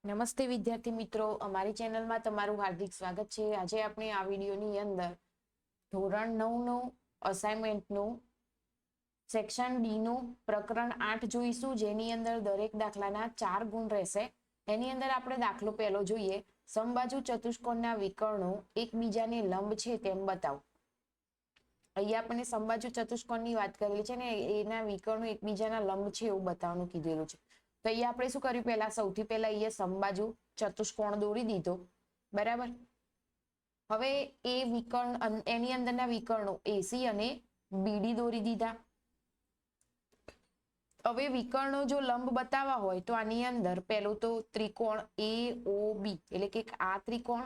નમસ્તે વિદ્યાર્થી મિત્રો, અમારી ચેનલમાં તમારું હાર્દિક સ્વાગત છે। આજે આપણે આ વિડીયોની અંદર ધોરણ 9 નું અસાઇનમેન્ટનું સેક્શન ડી નું પ્રકરણ 8 જોઈશું, જેની અંદર દરેક દાખલાના 4 ગુણ રહેશે। એની અંદર આપણે દાખલો પહેલો જોઈએ, સમબાજુ ચતુષ્કોણના વિકર્ણો એકબીજાને લંબ છે તેમ બતાવો। અહીંયા આપણે સમબાજુ ચતુષ્કોણની વાત કરેલી છે ને, એના વિકર્ણો એકબીજાના લંબ છે એવું બતાવવાનું કીધેલું છે। તો અહીંયા આપણે શું કર્યું, પહેલા સૌથી પહેલા અહીંયા સમબાજુ ચતુષ્કોણ દોરી દીધો, બરાબર। હવે એ વિકર્ણ એની અંદરના વિકર્ણો એસી અને બીડી દોરી દીધા। હવે વિકર્ણો જો લંબ બતાવવા હોય તો આની અંદર પહેલું તો ત્રિકોણ AOB એટલે કે આ ત્રિકોણ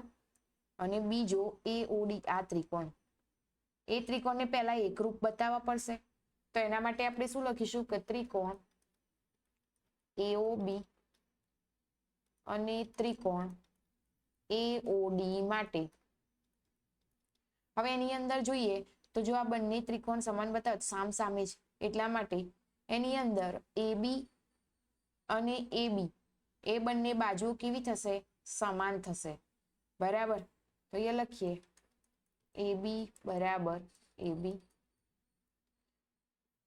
અને બીજો AOD આ ત્રિકોણ, એ ત્રિકોણને પહેલા એકરૂપ બતાવવા પડશે। તો એના માટે આપણે શું લખીશું કે ત્રિકોણ AOB અને ત્રિકોણ AOD માટે। હવે એની અંદર જોઈએ તો જો આ બંને ત્રિકોણ સમાન બતાવે સામ સામે છે, એટલા માટે એની અંદર AB અને AB એ બંને બાજુઓ કેવી થશે, સમાન થશે, બરાબર। તો અહીંયા લખીએ AB બરાબર AB।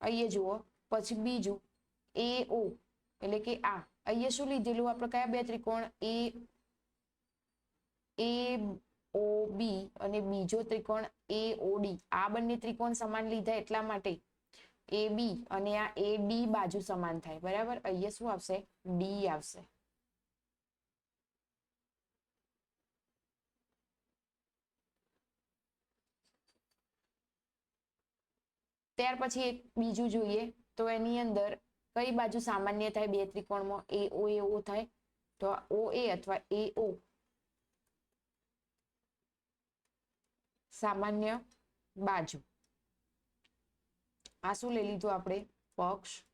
અહીંયા જુઓ, પછી બીજું AO એટલે કે આ અહીંયા શું લીધેલું આપણે, કયા બે ત્રિકોણ AOB અને બીજો ત્રિકોણ AOD, આ બંને ત્રિકોણ સમાન લીધા એટલા માટે AB અને આ AD બાજુ સમાન થાય, બરાબર। અહીંયા શું આવશે, D આવશે। ત્યાર પછી એક બીજું જોઈએ તો એની અંદર કઈ બાજુ સામાન્ય થાય, બે ત્રિકોણમાં AO થાય તો OA અથવા AO સામાન્ય બાજુ, આ શું લઈ લીધું આપણે, પક્ષ।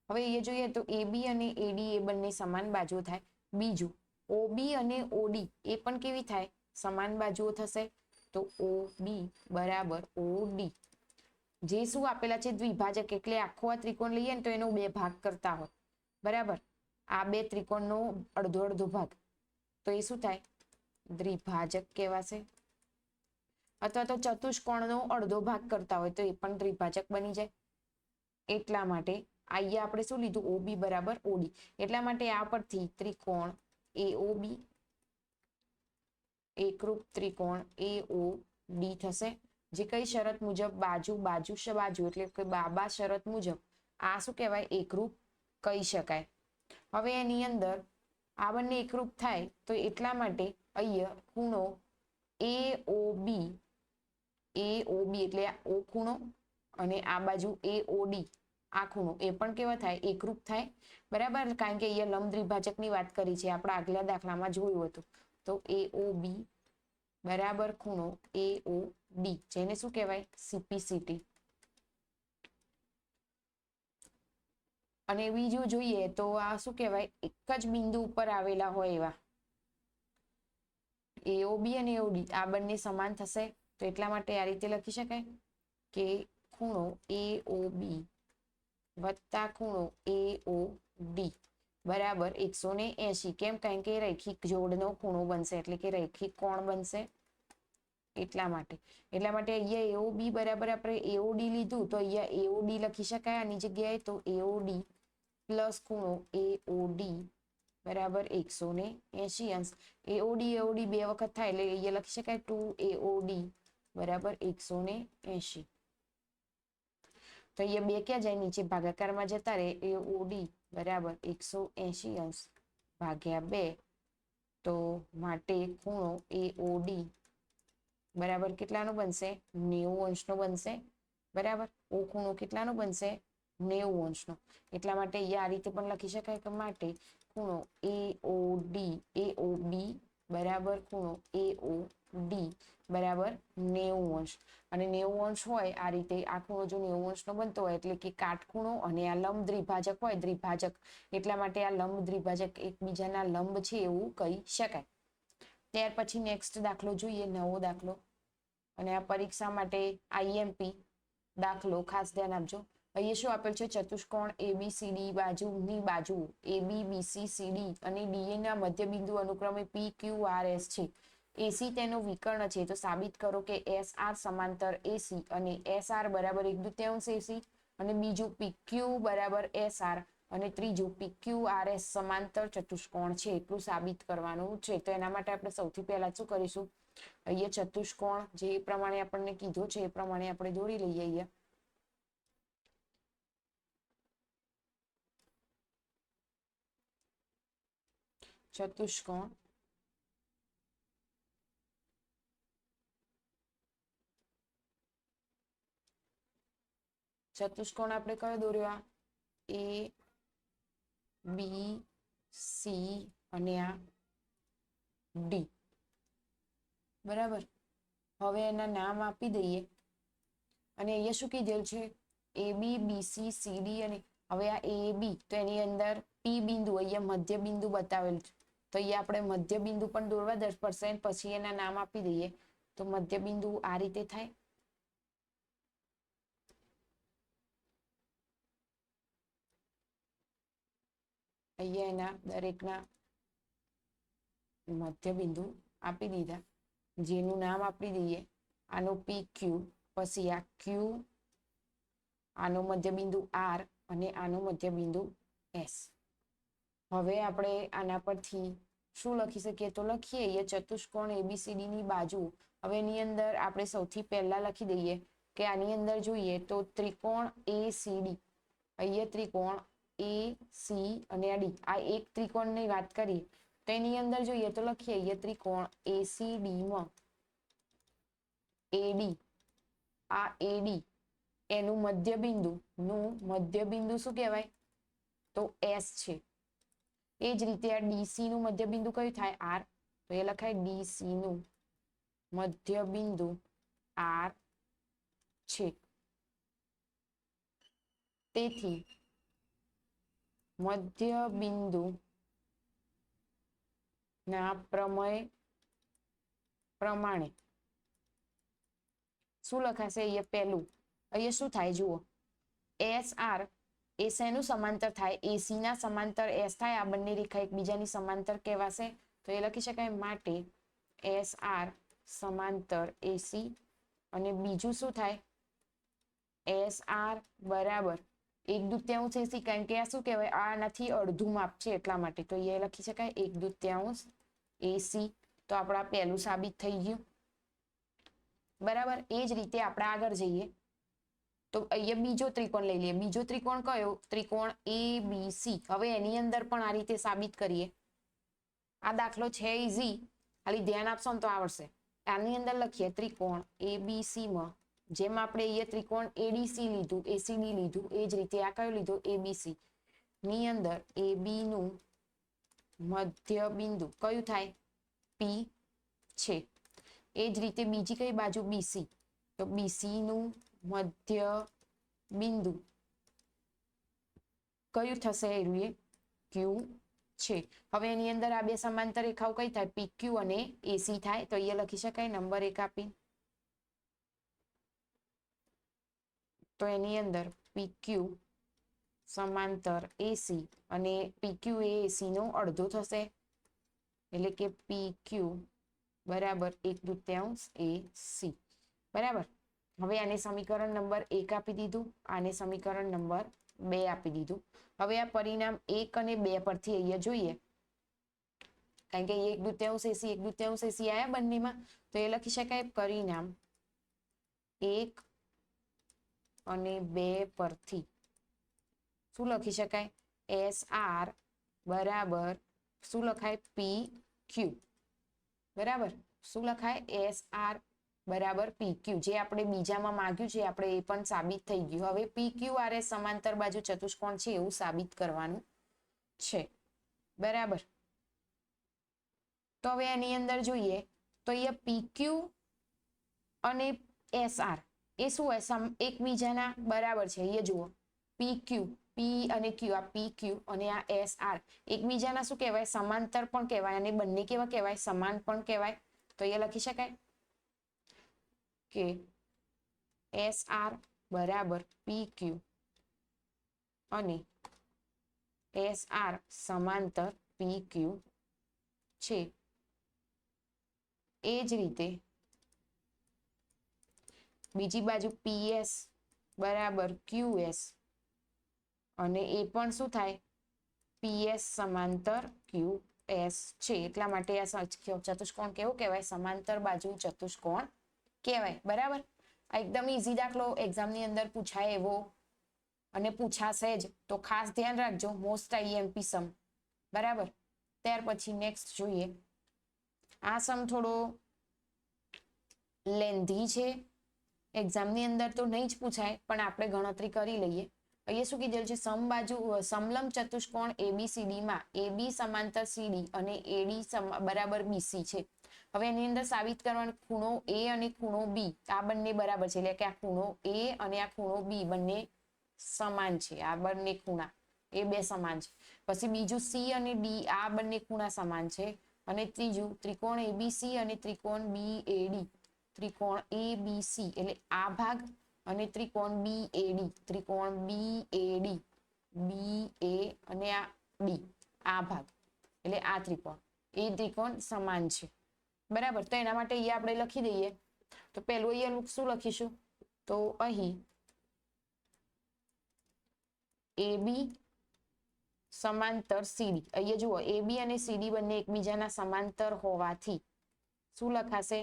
હવે એ જોઈએ તો AB અને AD એ બંને સમાન બાજુ થાય। બીજું OB અને OD એ પણ કેવી થાય, સમાન બાજુઓ થશે। તો OB બરાબર OD, જે શું આપેલા છે, દ્વિભાજક, એટલે આખો આ ત્રિકોણ લઈએ ને તો એનો બે ભાગ કરતા હોય, બરાબર। આ બે ત્રિકોણનો અડધો અડધો ભાગ, તો એ શું થાય, દ્વિભાજક કહેવાશે। અથવા તો ચતુષ્કોણનો અડધો ભાગ કરતા હોય તો એ પણ દ્વિભાજક બની જાય। એટલા માટે અહીંયા આપણે શું લીધું, OB બરાબર OD, એટલા માટે આ પરથી ત્રિકોણ AOB એકરૂપ ત્રિકોણ AOD થશે, જે કઈ શરત મુજબ, બાજુ બાજુ બાજુ એટલે કે બાબા શરત મુજબ આ શું કહેવાય, એકરૂપ કહી શકાય। હવે એની અંદર આ બંને એકરૂપ થાય તો એટલા માટે અહીંયા ખૂણો AOB એટલે આ O ખૂણો અને આ બાજુ AOD આ ખૂણો એ પણ કેવા થાય, એકરૂપ થાય, બરાબર। કારણ કે અહીંયા લંબ દ્વિભાજકની વાત કરી છે, આપણે આગલા દાખલામાં જોયું હતું। તો AOB બરાબર ખૂણો AOD, જેને શું કહેવાય, CPCT। અને બીજું જોઈએ તો આ શું કહેવાય, એક જ બિંદુ ઉપર આવેલા હોય એવા AOB અને AOD આ બંને સમાન થશે, તો એટલા માટે આ રીતે લખી શકાય કે ખૂણો AOB વત્તા ખૂણો AOD બરાબર 180। કેમ, કારણ કે રૈખિક જોડનો ખૂણો બનશે, એટલે કે રૈખિક કોણ બનશે, એટલા માટે અહીંયા AOB બરાબર આપણે AOD લીધું તો અહીંયા AOD લખી શકાય આની જગ્યાએ, તો AOD પ્લસ ખૂણો AOD બરાબર 180 અંશ। AOD બે વખત થાય એટલે અહીંયા લખી શકાય 2AOD બરાબર 180। તો અહીંયા બે ક્યાં જાય, નીચે ભાગાકારમાં જતા રહે, AOD બરાબર 180 અંશ ભાગ્યા 2, તો માટે ખૂણો AOD બરાબર કેટલાનો બનશે, 90 અંશનો બનશે, બરાબર। O ખૂણો કેટલાનો બનશે, 90 અંશનો, એટલા માટે અહીંયા આ રીતે પણ લખી શકાય કે માટે ખૂણો AOB બરાબર ખૂણો AOD બરાબર 90 અંશ। અને 90 અંશ હોય આ રીતે, આ ખૂણો જો 90 અંશનો બનતો હોય એટલે કે કાટખૂણો, અને આ લંબ દ્વિભાજક હોય, દ્વિભાજક એટલા માટે આ લંબ દ્વિભાજક એકબીજાના લંબ છે એવું કહી શકાય। ત્યાર પછી નેક્સ્ટ દાખલો જોઈએ, નવો દાખલો, અને આ પરીક્ષા માટે IMP દાખલો, ખાસ ધ્યાન આપજો। અહીંયા શું આપેલ છે? ચતુષ્કોણ ABCD બાજુની બાજુ AB BC CD અને DA ના મધ્ય બિંદુ અનુક્રમે PQRS છે. AC તેનો વિકર્ણ છે, તો સાબિત કરો કે SR સમાંતર AC અને SR બરાબર 1/2 AC અને બીજું PQ બરાબર SR અને ત્રીજું PQRS સમાંતર ચતુષ્કોણ છે. એટલું સાબિત કરવાનું છે. તો એના માટે આપણે સૌથી પહેલા શું કરીશું? અહીંયા ચતુષ્કોણ જે પ્રમાણે આપણને કીધું છે એ પ્રમાણે આપણે દોરી લઈએ. અહીંયા ચતુષ્કોણ આપણે કયો દોર્યો? A B C અને આ D. બરાબર. હવે એના નામ આપી દઈએ અને અહીંયા શું કીધેલ છે? AB BC CD અને હવે આ AB તો એની અંદર P બિંદુ અહીંયા મધ્ય બિંદુ બતાવેલ છે, તો અહીંયા આપણે મધ્ય બિંદુ પણ દોરવા 10% પછી એના નામ આપી દઈએ. તો મધ્ય બિંદુ આ રીતે થાય. અહીંયા એના દરેકના મધ્ય બિંદુ આપી દીધા, જેનું નામ આપી દઈએ. આનો PQ, પછી આ Q, આનો મધ્ય બિંદુ R અને આનો મધ્ય બિંદુ S. હવે આપણે આના પરથી શું લખી શકીએ? તો લખીએ અહીંયા ચતુષ્કોણ ABCD ની બાજુ. હવે એની અંદર આપણે સૌથી પહેલા લખી દઈએ કે આની અંદર જોઈએ તો ત્રિકોણ ACD. અહીંયા ત્રિકોણ AC અને આ D, આ એક ત્રિકોણની વાત કરીએ તો એની અંદર જોઈએ તો લખીએ અહીંયા ત્રિકોણ ACD માં AD, આ AD એનું મધ્ય બિંદુ શું કહેવાય? તો S છે. એ જ રીતે આ DC નું મધ્ય બિંદુ કયું થાય? R. તો એ લખાય DC નું મધ્ય બિંદુ R છે. તેથી મધ્ય બિંદુ ના પ્રમેય પ્રમાણે શું લખાશે? અહીંયા પહેલું અહીંયા શું થાય જુઓ, SR એ શેનું સમાંતર થાય? AC ના સમાંતર S થાય. આ બંને રેખા એકબીજાની સમાંતર કહેવાશે, તો એ લખી શકાય. માટે SR સમાંતર AC અને બીજું શું થાય? SR બરાબર 1/2 AC, કારણ કે આ શું કહેવાય? આનાથી અડધું માપ છે એટલા માટે, તો એ લખી શકાય 1/2 AC. તો આપણા પહેલું સાબિત થઈ ગયું. બરાબર. એ જ રીતે આપણે આગળ જઈએ તો અહીંયા બીજો ત્રિકોણ લઈ લઈએ. બીજો ત્રિકોણ કયો? ત્રિકોણ ABC. હવે એની અંદર પણ આ રીતે સાબિત કરીએ. આ દાખલો છે ઈઝી, ખાલી ધ્યાન આપશો ને તો આવડશે. આની અંદર લખીએ ત્રિકોણ ABC માં જેમ આપણે અહીંયા ત્રિકોણ ADC લીધું, ACD લીધું, એ જ રીતે આ કયો લીધો? ABC. ની અંદર AB નું મધ્ય બિંદુ કયું થાય? P છે. એ જ રીતે બીજી કઈ બાજુ? BC. તો BC નું મધ્ય બિંદુ કયું થશે? એ Q છે. હવે એની અંદર આ બે સમાંતર રેખાઓ કઈ થાય? PQ અને AC થાય. તો અહીંયા લખી શકાય નંબર 1 આપી. તો એની અંદર PQ સમાંતર AC અને PQ એ AC નો અડધો થશે, એટલે કે PQ બરાબર 1/2 AC. બરાબર. હવે આને સમીકરણ નંબર 1 આપી દીધું, આને સમીકરણ નંબર 2 આપી દીધું. હવે આ પરિણામ 1 અને 2 પરથી અહીંયા જોઈએ, કારણ કે 1/2 AC 1/2 AC આયા બંનેમાં, તો એ લખી શકાય પરિણામ 1 અને 2 પરથી શું લખી શકાય? SR બરાબર શું લખાય? PQ. બરાબર. શું લખાય? SR બરાબર PQ. જે આપણે બીજામાં માંગ્યું છે આપણે એ પણ સાબિત થઈ ગયું. હવે PQRS સમાંતર બાજુ ચતુષ્કોણ છે એવું સાબિત કરવાનું છે. બરાબર. તો હવે એની અંદર જોઈએ તો અહીંયા PQ અને SR એ શું હોય? એકબીજાના બરાબર છે. અહીંયા જુઓ PQ, P અને Q, આ PQ અને આ SR એકબીજાના શું કહેવાય? સમાંતર પણ કહેવાય અને બંને કેવા કહેવાય? સમાન પણ કહેવાય. તો અહીંયા લખી શકાય કે SR બરાબર PQ અને SR સમાંતર PQ છે. એ જ રીતે બીજી બાજુ PS બરાબર QS અને એ પણ શું થાય PS સમાંતર QS છે. એટલા માટે આ ચતુષ્કોણ કેવું કહેવાય? સમાંતર બાજુ ચતુષ્કોણ કહેવાય. બરાબર. આ એકદમ ઈઝી દાખલો એક્ઝામની અંદર પૂછાય એવો અને પૂછાશે જ, તો ખાસ ધ્યાન રાખજો. મોસ્ટ IMP સમ. બરાબર. ત્યાર પછી નેક્સ્ટ જોઈએ. આ સમ થોડો લેન્ધી છે, એક્ઝામની અંદર તો નહીં જ પૂછાય, પણ આપણે ગણતરી કરી લઈએ. અહીંયા શું કીધેલું છે? સમલંબ ચતુષ્કોણ ABCD માં AB સમાંતર CD અને AD બરાબર BC છે. હવે એની અંદર સાબિત કરવાનું ખૂણો A અને ખૂણો B આ બંને બરાબર છે, એટલે કે આ ખૂણો A અને આ ખૂણો B બંને સમાન છે. આ બંને ખૂણા એ બે સમાન છે. પછી બીજું C અને D આ બંને ખૂણા સમાન છે. અને ત્રીજું ત્રિકોણ ABC અને ત્રિકોણ BAD, ત્રિકોણ ABC એટલે આ ભાગ અને ત્રિકોણ BAD, ત્રિકોણ BAD, BA અને આ D આ ભાગ એટલે આ ત્રિકોણ એ ત્રિકોણ સમાન છે. બરાબર. તો એના માટે અહીંયા આપણે લખી દઈએ. તો પહેલું અહીંયા શું લખીશું? તો અહીં AB સમાંતર CD. અહીંયા જુઓ AB અને CD બંને એકબીજાના સમાંતર હોવાથી શું લખાશે?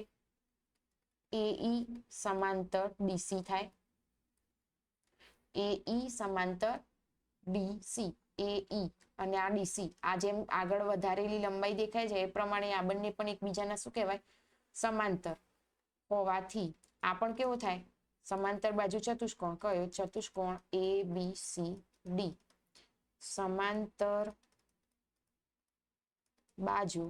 AE સમાંતર DC થાય. AE સમાંતર DC, AE અને આ DC આ જેમ આગળ વધારેલી લંબાઈ દેખાય છે એ પ્રમાણે આ બંને પણ એકબીજાના શું કહેવાય? સમાંતર હોવાથી આ પણ કેવો થાય? સમાંતર બાજુ ચતુષ્કોણ. કયો? ચતુષ્કોણ ABCD સમાંતર બાજુ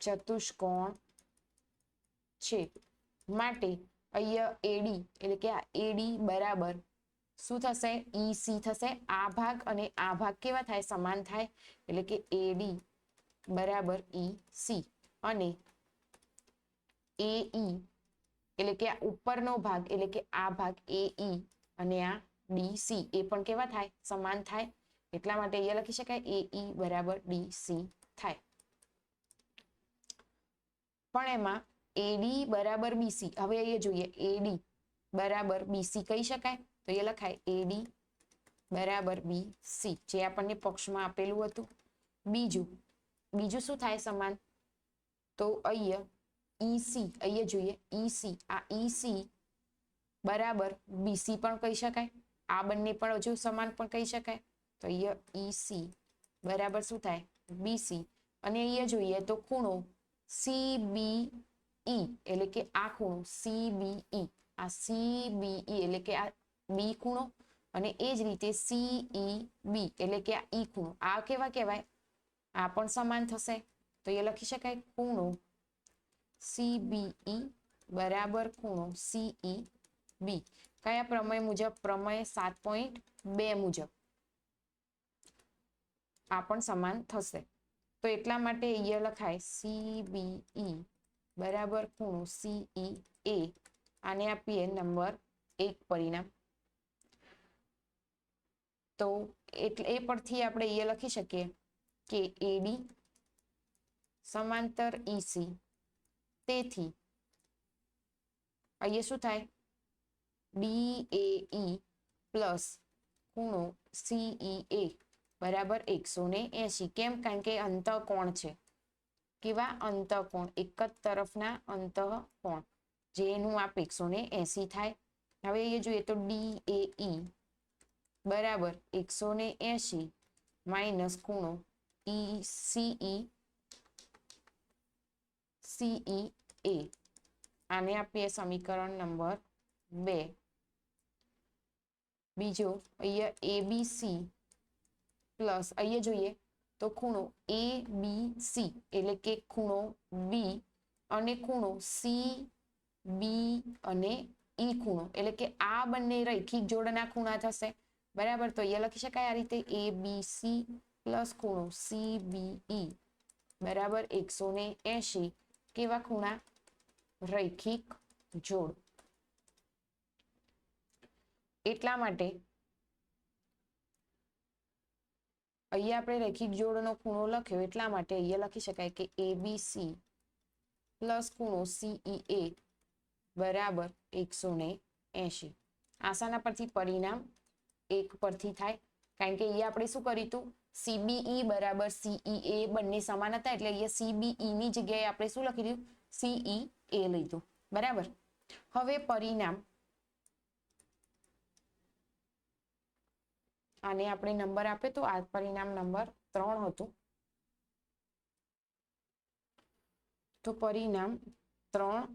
ચતુષ્કોણ છે. માટે અહીંયા AD એટલે કે આ AD બરાબર શું થશે? EC થશે. આ ભાગ અને આ ભાગ કેવા થાય? સમાન થાય. એટલે કે AD બરાબર EC અને AE એટલે કે આ ઉપરનો ભાગ એટલે કે આ ભાગ AE અને આ DC એ પણ કેવા થાય? સમાન થાય. એટલા માટે અહીંયા લખી શકાય AE બરાબર DC થાય. પણ એમાં AD બરાબર BC. હવે અહીંયા જોઈએ AD બરાબર BC કહી શકાય? તો એ લખાય AD બરાબર BC જે આપણને પક્ષમાં આપેલું હતું. બીજું શું થાય સમાન? તો અહીંયા EC અહીંયા જોઈએ EC આ EC બરાબર BC પણ કહી શકાય. આ બંને પણ હજુ સમાન પણ કહી શકાય. તો અહીંયા EC બરાબર શું થાય? BC. અને અહીંયા જોઈએ તો ખૂણો CBE એટલે કે આ ખૂણો CBE, આ CBE એટલે કે આ B ખૂણો અને એ જ રીતે CEB એટલે કે આ E ખૂણો આ કેવા કહેવાય? આ પણ સમાન થશે. તો એ લખી શકાય ખૂણો CBE બરાબર ખૂણો CEB. કયા પ્રમેય મુજબ? પ્રમેય 7.2 મુજબ આ પણ સમાન થશે. તો એટલા માટે અહીંયા લખાય CBE બરાબર ખૂણો CEA. આને આપીએ નંબર 1 પરિણામ. તો એટલે એ પરથી આપણે અહીંયા લખી શકીએ કે AD સમાંતર EC. તેથી અહીંયા શું થાય? DAE પ્લસ ખૂણો CEA બરાબર 180. કેમ? કારણ કે અંતઃકોણ છે. કેવા? અંતઃકોણ. એક જ તરફના અંતઃકોણ જેનું માપ 180 થાય. હવે અહીંયા જોઈએ તો DAE બરાબર 180 માઇનસ ખૂણો CEA. આને આપીએ સમીકરણ નંબર 2. બીજો અહીંયા ABC પ્લસ અહીંયા જોઈએ તો ખૂણો ABC એટલે કે ખૂણો B અને ખૂણો CB અને E ખૂણો એટલે કે આ બંને રૈખિક જોડના ખૂણા થશે. બરાબર. તો અહીંયા લખી શકાય આ રીતે ABC પ્લસ ખૂણો CBE બરાબર 180. કેવા ખૂણા? રૈખિક જોડ. એટલા માટે અહીંયા આપણે રેખિક જોડનો ખૂણો લખ્યો એટલા માટે અહીંયા લખી શકાય કે એબીસી પ્લસ ખૂણો સીઈએ બરાબર 180. આસાના પરથી પરિણામ 1 પરથી થાય, કારણ કે અહીંયા આપણે શું કર્યું હતું, CBE બરાબર CEA બંને સમાન હતા એટલે અહીંયા CBE ની જગ્યાએ આપણે શું લખી દીધું, CEA લીધું. બરાબર. હવે પરિણામ આને આપણે નંબર આપે તો આ પરિણામ નંબર 3 હતું. તો પરિણામ 3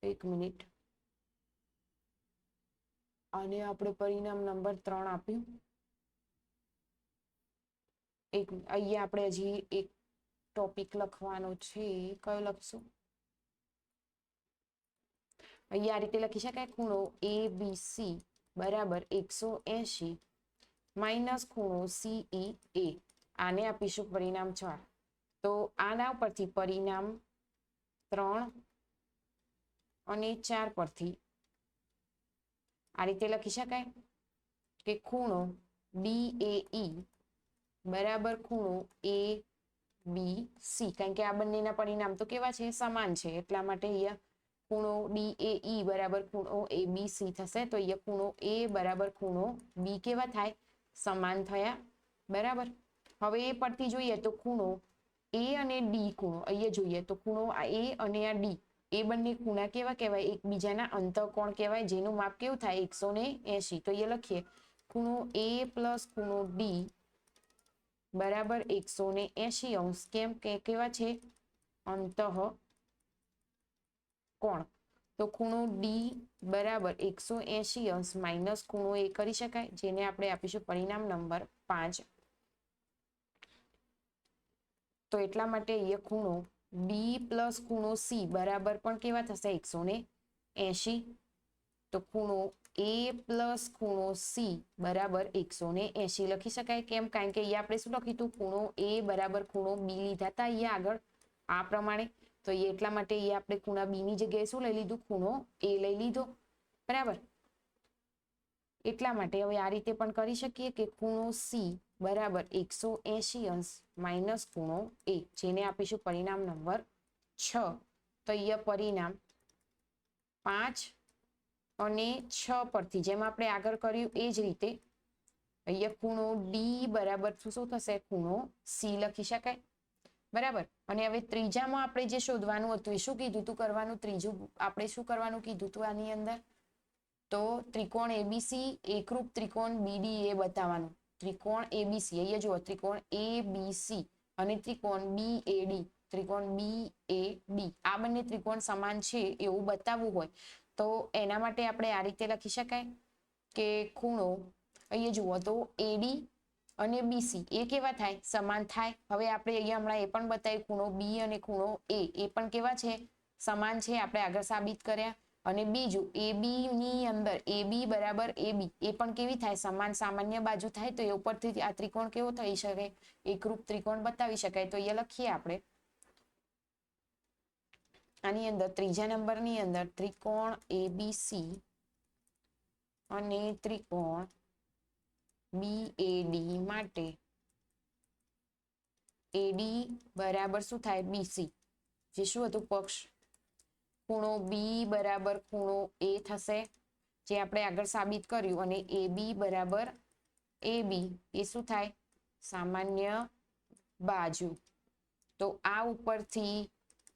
1 મિનિટ આને આપણે પરિણામ નંબર 3 આપ્યું. અહીંયા આપણે હજી એક ટોપિક લખવાનો છે, કયો લખશું, અહીંયા આ રીતે લખી શકાય ખૂણો ABC બરાબર 180 માઇનસ ખૂણો CEA. આને આપીશું પરિણામ 4. તો આના પરથી પરિણામ 3 અને 4 પરથી આ રીતે લખી શકાય કે ખૂણો DAE બરાબર ખૂણો ABC, કારણ કે આ બંનેના પરિણામ તો કેવા છે, સમાન છે, એટલા માટે અહીંયા ખૂણો DAE બરાબર ખૂણો ABC થશે. તો અહીંયા ખૂણો A બરાબર ખૂણો B કેવા થાય, સમાન થયા. બરાબર. હવે એ પરથી જોઈએ તો ખૂણો A અને D ખૂણો અહીંયા જોઈએ તો ખૂણો A અને આ D એ બંને ખૂણા કેવા કહેવાય, એકબીજાના અંતઃકોણ કહેવાય, જેનું માપ કેવું થાય 180. તો અહીંયા લખીએ ખૂણો A પ્લસ ખૂણો D બરાબર 180°. કેમ કે કેવા છે, અંતઃકોણ. તો ખૂણો D બરાબર 180° માઇનસ ખૂણો A કરી શકાય, જેને આપણે આપીશું પરિણામ નંબર 5. તો એટલા માટે અહીંયા ખૂણો D પ્લસ ખૂણો C બરાબર પણ કેવા થશે, 180. તો ખૂણો A પ્લસ ખૂણો C બરાબર 180 લખી શકાય. કેમ, કારણ કે અહીંયા આપણે શું લખ્યું હતું, ખૂણો A બરાબર ખૂણો B લીધા હતા અહીંયા આગળ આ પ્રમાણે. તો એ એટલા માટે અહીંયા આપણે ખૂણા B ની જગ્યાએ શું લઈ લીધું, ખૂણો A લઈ લીધો. બરાબર. એટલા માટે હવે આ રીતે પણ કરી શકીએ કે ખૂણો C બરાબર 180° માઇનસ ખૂણો A, જેને આપીશું પરિણામ નંબર 6. તો અહીંયા પરિણામ 5 અને 6 પરથી જેમ આપણે આગળ કર્યું એ જ રીતે અહીંયા ખૂણો D બરાબર શું થશે, ખૂણો C લખી શકાય. બરાબર. અને હવે ત્રીજામાં આપણે જે શોધવાનું હતું એ શું કીધું હતું કરવાનું, ત્રીજું આપણે શું કરવાનું કીધું હતું આની અંદર, તો ત્રિકોણ ABC એકરૂપ ત્રિકોણ BDA બતાવવાનું. ત્રિકોણ ABC અહીંયા જુઓ, ત્રિકોણ ABC અને ત્રિકોણ BAD, ત્રિકોણ BAD આ બંને ત્રિકોણ સમાન છે એવું બતાવવું હોય તો એના માટે આપણે આ રીતે લખી શકાય કે ખૂણો અહીંયા જુઓ તો AD અને BC એ કેવા થાય, સમાન થાય. હવે આપણે અહીંયા હમણાં એ પણ બતાવ્યું ખૂણો B અને ખૂણો A એ પણ કેવા છે, સમાન છે, આપણે આગળ સાબિત કર્યા. અને બીજું AB ની અંદર AB બરાબર AB એ પણ કેવી થાય, સમાન સામાન્ય બાજુ થાય. તો એ ઉપરથી આ ત્રિકોણ કેવો થઈ શકે, એકરૂપ ત્રિકોણ બતાવી શકાય. તો અહીંયા લખીએ આપણે આની અંદર ત્રીજા નંબરની અંદર ત્રિકોણ ABC અને ત્રિકોણ BAD માટે AD બરાબર શું થાય, BC, જે શું હતું પક્ષ. ખૂણો B બરાબર ખૂણો A થશે, જે આપણે આગળ સાબિત કર્યું. અને AB બરાબર AB એ શું થાય, સામાન્ય બાજુ. તો આ ઉપરથી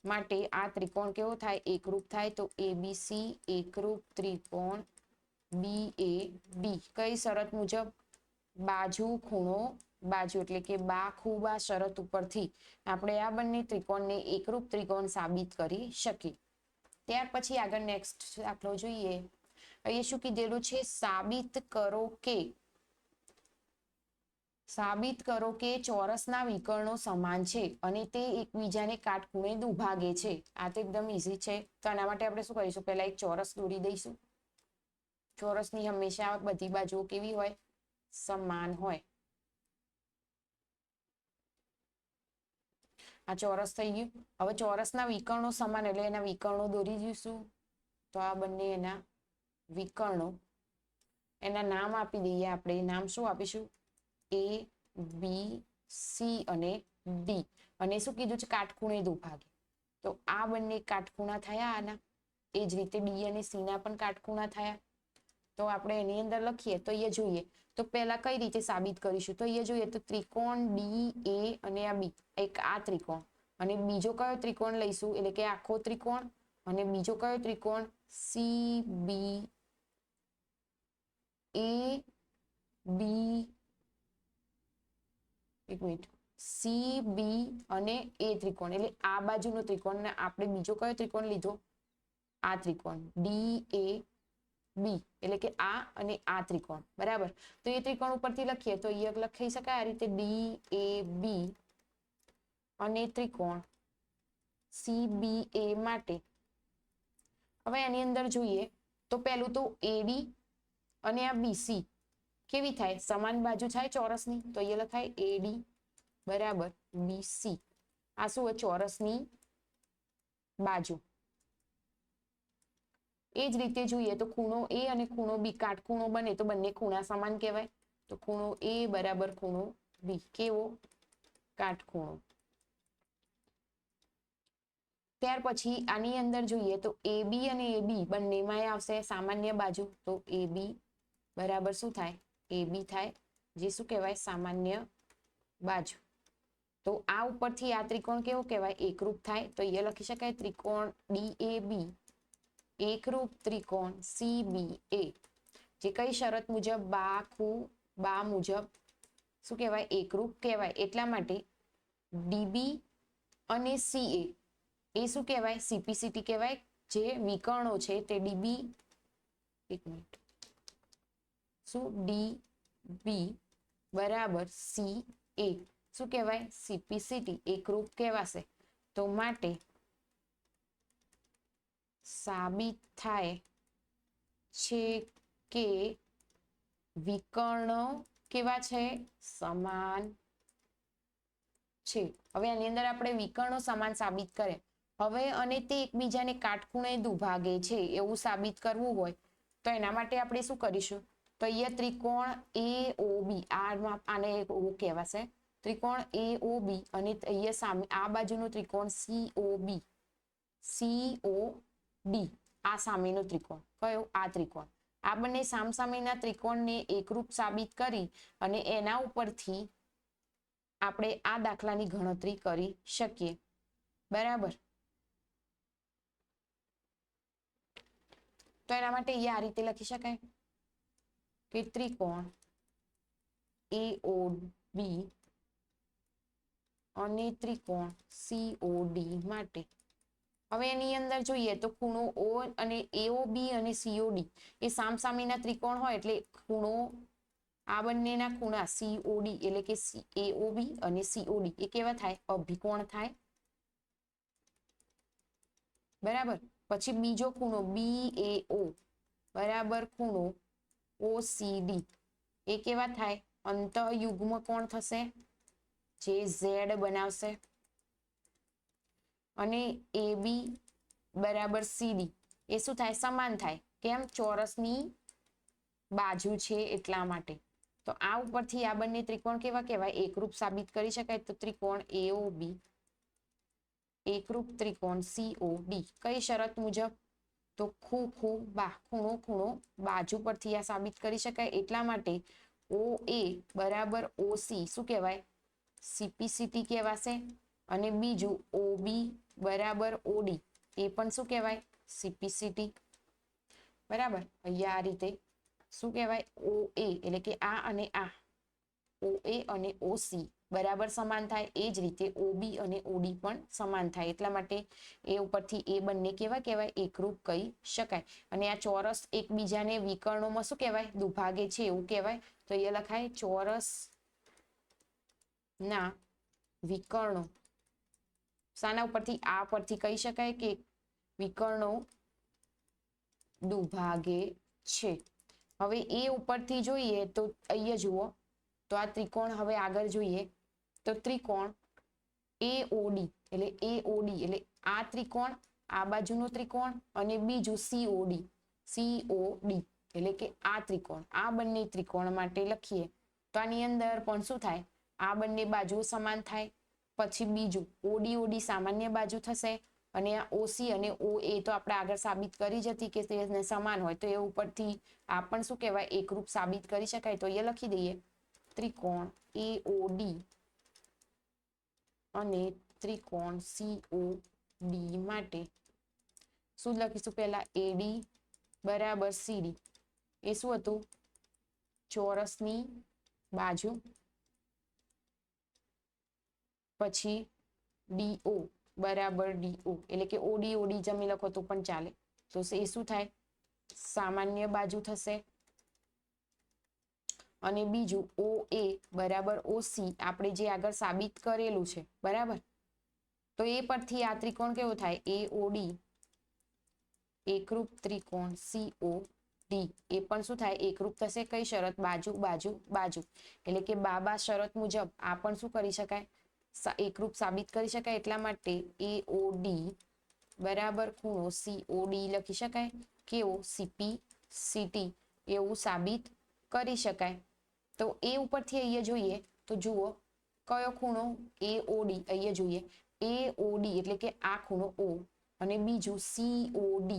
માટે આ ત્રિકોણ કેવો થાય, એકરૂપ થાય. તો ABC એકરૂપ ત્રિકોણ BAD કઈ શરત મુજબ, બાજુ ખૂણો બાજુ, એટલે કે બા ખૂબ આ શરત ઉપરથી આપણે આ બંને ત્રિકોણને એકરૂપ ત્રિકોણ સાબિત કરી શકીએ. ત્યાર પછી આગળ નેક્સ્ટ દાખલો જોઈએ. અહીંયા શું કીધેલું છે, સાબિત કરો કે ચોરસના વિકર્ણો સમાન છે અને તે એકબીજાને કાટખૂણે દુભાગે છે. આ તો એકદમ ઈઝી છે. તો આના માટે આપણે શું કરીશું, પહેલા એક ચોરસ દોરી દઈશું. ચોરસની હંમેશા બધી બાજુઓ કેવી હોય, સમાન હોય. આ ચોરસ થઈ ગયું. હવે ચોરસના વિકર્ણો સમાન એટલે એના વિકર્ણો દોરી દઈશું. તો આ બંને એના વિકર્ણો એના નામ આપી દઈએ આપણે. નામ શું આપીશું? A, B, C અને D. અને શું કીધું છે? કાટખૂણે દુભાગે. તો આ બંને કાટખૂણા થયા આના. એ જ રીતે D અને C ના પણ કાટખૂણા થયા. તો આપણે એની અંદર લખીએ તો એ જોઈએ. તો પહેલા કઈ રીતે સાબિત કરીશું? તો એ જોઈએ તો ત્રિકોણ DA અને આ B, એક આ ત્રિકોણ અને બીજો કયો ત્રિકોણ લઈશું? એટલે કે આખો ત્રિકોણ. અને બીજો કયો ત્રિકોણ? CBA B, એક મિનિટ, CB અને A ત્રિકોણ, એટલે આ બાજુનો ત્રિકોણ. ને આપણે બીજો કયો ત્રિકોણ લીધો? આ ત્રિકોણ DAB, એટલે કે આ અને આ ત્રિકોણ. બરાબર. તો એ ત્રિકોણ ઉપરથી લખીએ તો એ લખી શકાય આ રીતે DAB અને ત્રિકોણ CBA માટે. હવે આની અંદર જોઈએ તો પહેલું તો AD અને આ BC કેવી થાય? સમાન બાજુ થાય ચોરસની. તો એ લખાય AD બરાબર BC. આ શું હોય? ચોરસની બાજુ. એ જ રીતે જોઈએ તો ખૂણો A અને ખૂણો B કાટખૂણો બને તો બંને ખૂણા સમાન કહેવાય. તો ખૂણો A બરાબર ખૂણો B કેવો? કાટખૂણો. ત્યાર પછી આની અંદર જોઈએ તો AB અને AB બંનેમાં આવશે સામાન્ય બાજુ. તો AB બરાબર શું થાય? AB થાય, જે શું કહેવાય? સામાન્ય બાજુ. તો આ ઉપરથી આ ત્રિકોણ કેવો કહેવાય? એકરૂપ થાય. તો એ લખી શકાય ત્રિકોણ DAB એકરૂપ ત્રિકોણ CBA, જે કઈ શરત મુજબ? બા મુજબ શું કહેવાય? એકરૂપ કહેવાય. એટલા માટે DB અને CA એ શું કહેવાય? CPCT કહેવાય. જે વિકર્ણો છે તે DB, એક મિનિટ, શું DB બરાબર CA શું કહેવાય? CPCT એકરૂપ કહેવાશે. તો માટે સાબિત થાય છે કે વિકર્ણો કેવા છે? સમાન છે. હવે આની અંદર આપણે વિકર્ણો સમાન સાબિત કરે. હવે અને તે એકબીજાને કાટખૂણે દુભાગે છે એવું સાબિત કરવું હોય તો એના માટે આપણે શું કરીશું? તો અહીંયા ત્રિકોણ AOB, આને O કહેવાશે. ત્રિકોણ AOB અને અહીંયા સામે આ બાજુનો ત્રિકોણ COD, આ સામેનો ત્રિકોણ કયો? આ ત્રિકોણ. આ બંને સામસામેના ત્રિકોણને એકરૂપ સાબિત કરી અને એના ઉપરથી આપણે આ દાખલાની ગણતરી કરી શકીએ. બરાબર. તો એના માટે આ રીતે લખી શકાય કે ત્રિકોણ AOB અને ત્રિકોણ COD માટે. હવે એની અંદર જોઈએ તો ખૂણો O અને AOB અને COD એ સામસામેના ત્રિકોણ હોય એટલે ખૂણો આ બંનેના ખૂણા COD એટલે કે AOB અને COD એ કેવા થાય? અભિકોણ થાય. બરાબર. પછી બીજો ખૂણો BAO બરાબર ખૂણો OCD એ કેવા થાય? અંતઃયુગ્મ કોણ થશે, જે Z બનાવશે. અને AB બરાબર CD એ શું થાય? સમાન થાય. કેમ? ચોરસની બાજુ છે એટલા માટે. તો આ ઉપરથી આ બંને ત્રિકોણ કેવા કહેવાય? એકરૂપ સાબિત કરી શકાય. તો ત્રિકોણ AOB એકરૂપ ત્રિકોણ COD કઈ શરત મુજબ? તો ખૂણો બાજુ પરથી આ સાબિત કરી શકાય. એટલા માટે OA બરાબર OC શું કહેવાય? CPCT કહેવાશે. અને બીજું OB બરાબર OD એ પણ શું કહેવાય? CPCT. બરાબર. અહીંયા આ રીતે શું કહેવાય? OA એટલે કે આ અને આ OA અને OC બરાબર સમાન થાય. એ જ રીતે OB અને OD પણ સમાન થાય. એટલા માટે એ ઉપરથી એ બંને કેવા કહેવાય? એકરૂપ કહી શકાય. અને આ ચોરસ એકબીજાને વિકર્ણોમાં શું કહેવાય? દુભાગે છે એવું કહેવાય. તો એ લખાય ચોરસ ના વિકર્ણો. શાના ઉપરથી? આ પરથી કહી શકાય કે વિકર્ણો દુભાગે છે. હવે એ ઉપરથી જોઈએ તો અહીંયા જુઓ તો આ ત્રિકોણ. હવે આગળ જોઈએ તો ત્રિકોણ AOD એટલે આ ત્રિકોણ, આ બાજુનો ત્રિકોણ અને બીજું COD એટલે કે આ ત્રિકોણ, આ બંને ત્રિકોણ માટે લખીએ તો આની અંદર પણ શું થાય, આ બંને બાજુઓ સમાન થાય. પછી બીજું ઓડી ઓડી સામાન્ય બાજુ થશે અને આ ઓસી અને OA તો આપણે આગળ સાબિત કરી જ હતી કે તે સમાન હોય, તો એ ઉપરથી આ પણ શું કહેવાય, એકરૂપ સાબિત કરી શકાય. તો એ લખી દઈએ ત્રિકોણ AOD અને ત્રિકોણ COD માટે શું લખીશું, પહેલા AD બરાબર CD, એ શું હતું, ચોરસની બાજુ, પછી DO બરાબર DO, એટલે કે OD OD જમી લખો તો પણ ચાલે. તો એ શું થાય, સામાન્ય બાજુ થશે. અને બીજું OA બરાબર OC, આપણે જે આગળ સાબિત કરેલું છે બરાબર. તો એ પરથી આ ત્રિકોણ કેવો થાય, AOD એકરૂપ ત્રિકોણ COD, એ પણ શું થાય, એકરૂપ થશે. કઈ શરત, બાજુ બાજુ બાજુ, એટલે કે બાબા શરત મુજબ આ પણ શું કરી શકાય, એકરૂપ સાબિત કરી શકાય. એટલા માટે AOD બરાબર ખૂણો COD લખી શકાય. કેવો, CP CT એવું સાબિત કરી શકાય. તો એ ઉપરથી અહીંયા જોઈએ તો જુઓ કયો ખૂણો, AOD, અહીંયા જોઈએ AOD એટલે કે આ ખૂણો O, અને બીજું COD,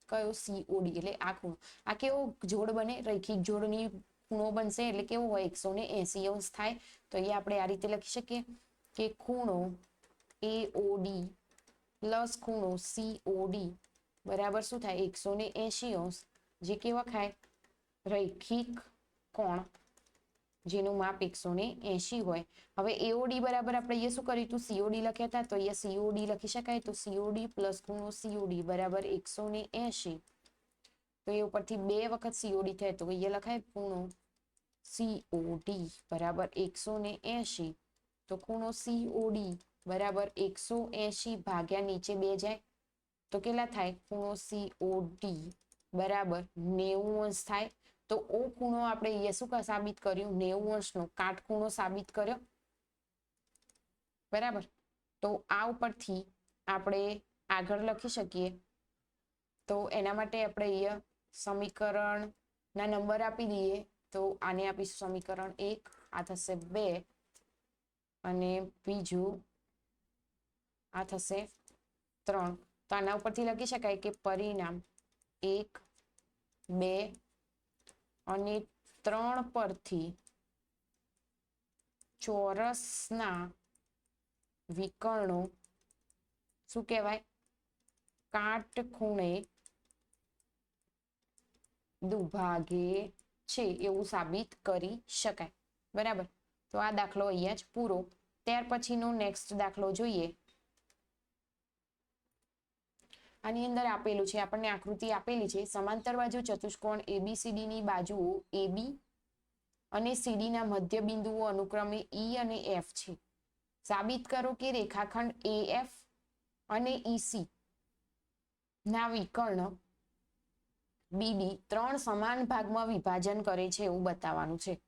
કયો COD એટલે આ ખૂણો. આ કેવો જોડ બને, રૈખિક જોડની ખૂણો બનશે એટલે કેવો હોય, 180 અંશ થાય. તો અહીંયા આપણે આ રીતે લખી શકીએ કે ખૂણો AOD પ્લસ ખૂણો COD બરાબર શું થાય, 180 અંશ, જે કેવા થાય, રૈખિક કોણ જેનું માપ 180 હોય. હવે AOD બરાબર આપણે અહીંયા શું કર્યું હતું, COD લખ્યા હતા, તો અહીંયા COD લખી શકાય. તો COD પ્લસ ખૂણો COD બરાબર 180. તો એ ઉપરથી 2 વખત COD થાય તો અહીંયા લખાય ખૂણો COD બરાબર 180. તો ખૂણો COD બરાબર 180 ભાગ્યા નીચે 2 જાય તો કેટલા થાય, ખૂણો COD બરાબર 90 અંશ થાય. તો O ખૂણો આપણે અહીંયા શું સાબિત કર્યું, 90 અંશનો કાટખૂણો સાબિત કર્યો બરાબર. તો આ ઉપરથી આપણે આગળ લખી શકીએ. તો એના માટે આપણે અહીંયા સમીકરણના નંબર આપી દઈએ. તો આને આપીશું સમીકરણ 1, આ થશે 2 અને બીજું આ થશે 3. તો આના ઉપરથી લખી શકાય કે પરિણામ 1, 2 અને 3 પરથી ચોરસના વિકર્ણો શું કહેવાય, કાટખૂણે દુભાગે છે એવું સાબિત કરી શકાય બરાબર. તો આ દાખલો અહીંયા જ પૂરો. ત્યાર પછીનો નેક્સ્ટ દાખલો જોઈએ. આની અંદર આપેલું છે, આપણને આકૃતિ આપેલી છે, સમાંતર બાજુ ચતુષ્કોણ ABCD ની બાજુઓ AB અને CD ના મધ્ય બિંદુઓ અનુક્રમે E અને F છે. સાબિત કરો કે રેખાખંડ AF અને EC ના વિકર્ણ BD 3 સમાન ભાગમાં વિભાજન કરે છે એવું બતાવવાનું છે.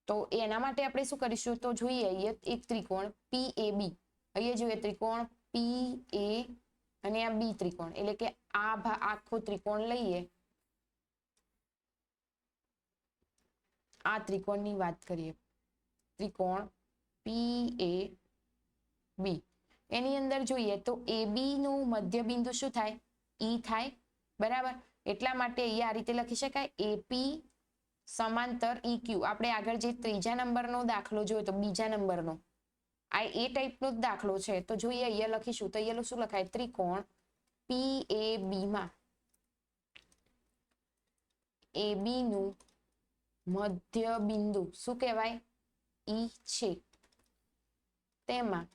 તો એના માટે આપણે શું કરીશું, તો જોઈએ અહીંયા એક ત્રિકોણ PAB, અહીંયા જોઈએ ત્રિકોણ PA અને આ B ત્રિકોણ, એટલે કે આ આખો ત્રિકોણ લઈએ, આ ત્રિકોણની વાત કરીએ, ત્રિકોણ PAB, એની અંદર જોઈએ તો AB નું મધ્ય બિંદુ શું થાય, E થાય બરાબર. એટલા માટે અહીંયા આ રીતે લખી શકાય AP સમાંતર EQ. આપણે આગળ જે ત્રીજા નંબરનો દાખલો જોયો તો બીજા નંબરનો, આ એ ટાઈપનો જ દાખલો છે. તો જોઈએ અહીંયા લખીશું તો અહીંયા શું લખાય, ત્રિકોણ PAB માં AB નું મધ્ય બિંદુ શું કહેવાય, E છે. તેમાં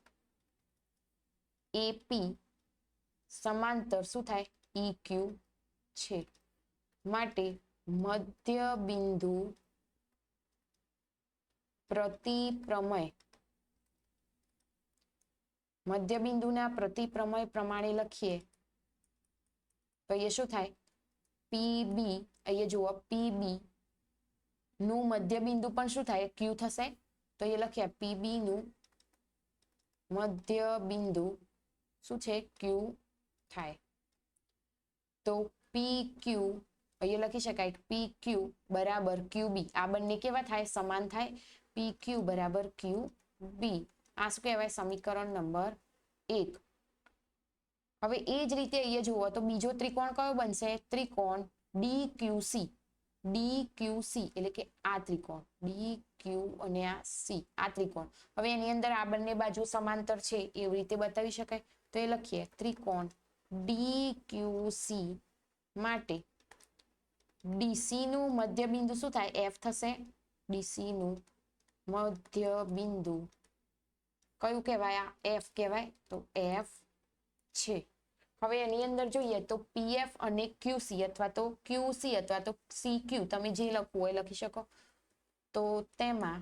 AP સમાંતર શું થાય, EQ છે. માટે મધ્ય બિંદુ પ્રતિપ્રમેય, મધ્ય બિંદુના પ્રતિપ્રમેય પ્રમાણે લખીએ તો એ શું થાય, PB, અહીંયા જુઓ PB નું મધ્ય બિંદુ પણ શું થાય, Q થશે. તો એ લખ્યા PB નું મધ્ય બિંદુ શું છે, Q થાય. તો PQ અહીંયા લખી શકાય પી ક્યુ બરાબર ક્યુ બી. આ બંને કેવા થાય? સમાન થાય. પી ક્યુ બરાબર ક્યુ બી. આ શું કહેવાય? સમીકરણ નંબર 1. હવે એ જ રીતે અહીંયા જુઓ તો બીજો ત્રિકોણ કયો બનશે? ત્રિકોણ DQC. DQC એટલે કે આ ત્રિકોણ DQ અને આ C, આ ત્રિકોણ. હવે એની અંદર આ બંને બાજુ સમાંતર છે એવી રીતે બતાવી શકાય. તો એ લખીએ ત્રિકોણ DQC માટે DC નું મધ્ય બિંદુ શું થાય? F થશે. DC નું મધ્ય બિંદુ કયું કહેવાય? આ F કહેવાય. તો F છે. હવે એની અંદર જોઈએ તો PF અને QC અથવા તો QC અથવા તો CQ, તમે જે લખવું હોય લખી શકો. તો તેમાં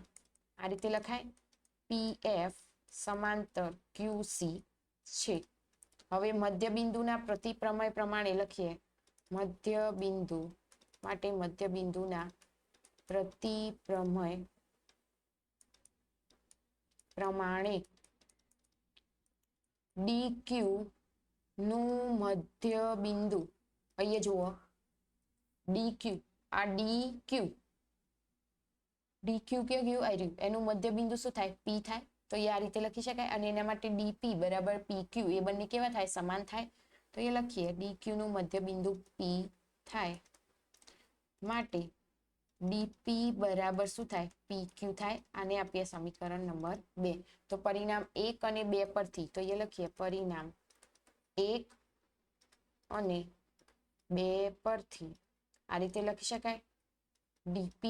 આ રીતે લખાય PF સમાંતર QC છે. હવે મધ્ય બિંદુના પ્રતિપ્રમેય પ્રમાણે લખીએ. મધ્ય બિંદુ માટે મધ્ય બિંદુના પ્રતિપ્રમેય પ્રમાણે DQ નું મધ્ય બિંદુ અહીંયા જુઓ DQ, આ DQ કયું આવ્યું? એનું મધ્ય બિંદુ શું થાય? P થાય. તો એ આ રીતે લખી શકાય. અને એના માટે DP બરાબર PQ, એ બંને કેવા થાય? સમાન થાય. તો એ લખીએ DQ નું મધ્ય બિંદુ P થાય માટે DP બરાબર શું થાય? PQ થાય. આને આપીએ સમીકરણ નંબર 2. તો પરિણામ 1 અને 2 પરથી તો એ લખીએ પરિણામ 1 અને 2 પરથી આ રીતે લખી શકાય. DP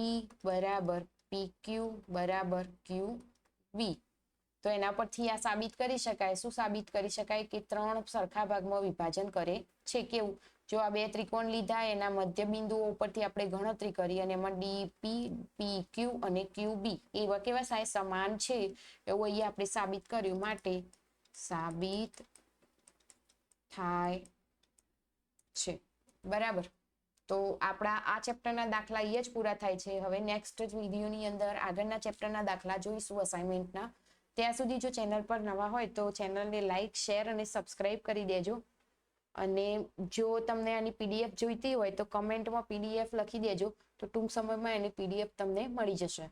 બરાબર PQ બરાબર QB. તો એના પરથી આ સાબિત કરી શકાય. શું સાબિત કરી શકાય? કે 3 સરખા ભાગમાં વિભાજન કરે છે. કેવું? જો આ 2 ત્રિકોણ લીધા, એના મધ્ય બિંદુઓ ઉપરથી આપણે ગણતરી કરી અને એમાં DP, PQ અને QB એવા કેવા થાય? સમાન છે એવું અહીંયા આપણે સાબિત કર્યું. માટે સાબિત થાય છે. બરાબર. તો આપણા આ ચેપ્ટરના દાખલા અહીંયા જ પૂરા થાય છે. હવે નેક્સ્ટ વિડીયોની અંદર આગળના ચેપ્ટરના દાખલા જોઈશું અસાઇનમેન્ટના. ત્યાં સુધી જો ચેનલ પર નવા હોય તો ચેનલને લાઈક, શેર અને સબસ્ક્રાઇબ કરી દેજો. અને જો તમને આની PDF જોઈતી હોય તો કમેન્ટમાં PDF લખી દેજો. તો ટૂંક સમયમાં એની PDF તમને મળી જશે.